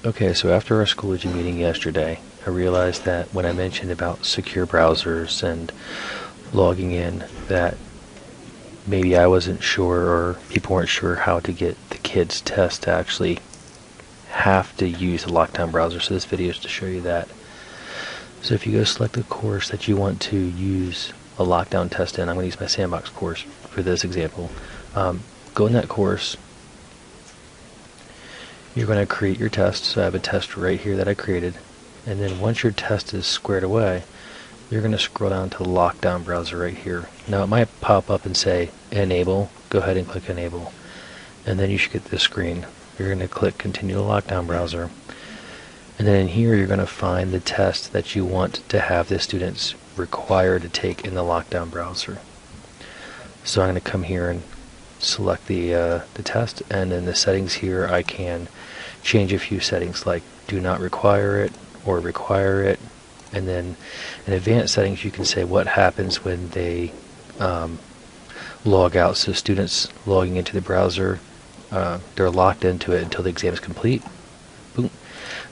Okay, so after our Schoology meeting yesterday, I realized that when I mentioned about secure browsers and logging in, that maybe I wasn't sure or people weren't sure how to get the kids' test to actually have to use the lockdown browser. So this video is to show you that. So if you go select the course that you want to use a lockdown test in, I'm going to use my sandbox course for this example. Go in that course. You're going to create your test. So I have a test right here that I created. And then once your test is squared away, you're going to scroll down to the lockdown browser right here. Now it might pop up and say enable. Go ahead and click enable. And then you should get this screen. You're going to click continue the lockdown browser. And then in here you're going to find the test that you want to have the students required to take in the lockdown browser. So I'm going to come here and select the test, and in the settings here I can change a few settings like do not require it or require it, and then in advanced settings you can say what happens when they log out. So students logging into the browser, they're locked into it until the exam is complete. Boom.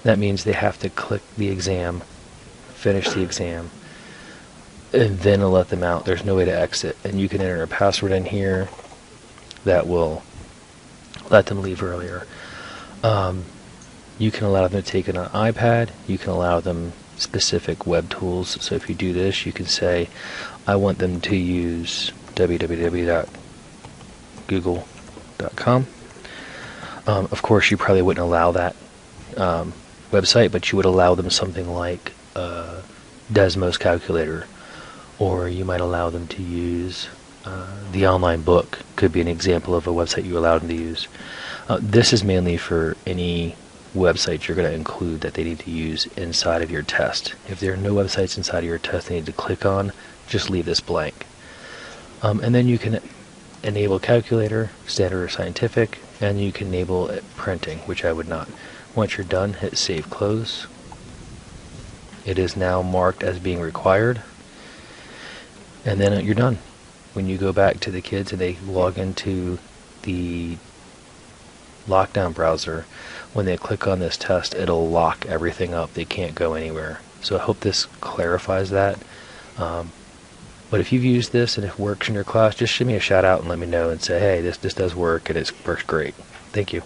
That means they have to click the exam, finish the exam, and then it'll let them out. There's no way to exit, and you can enter a password in here that will let them leave earlier. You can allow them to take it on an iPad. You can allow them specific web tools. So if you do this, you can say, I want them to use www.google.com. Of course, you probably wouldn't allow that website, but you would allow them something like Desmos calculator, or you might allow them to use the online book. Could be an example of a website you allow them to use. This is mainly for any websites you're going to include that they need to use inside of your test. If there are no websites inside of your test they need to click on, just leave this blank. And then you can enable calculator, standard or scientific, and you can enable printing, which I would not. Once you're done, hit save close. It is now marked as being required, and then you're done. When you go back to the kids and they log into the lockdown browser, when they click on this test, it'll lock everything up. They can't go anywhere. So I hope this clarifies that. But if you've used this and it works in your class, just shoot me a shout out and let me know and say, hey, this does work and it works great. Thank you.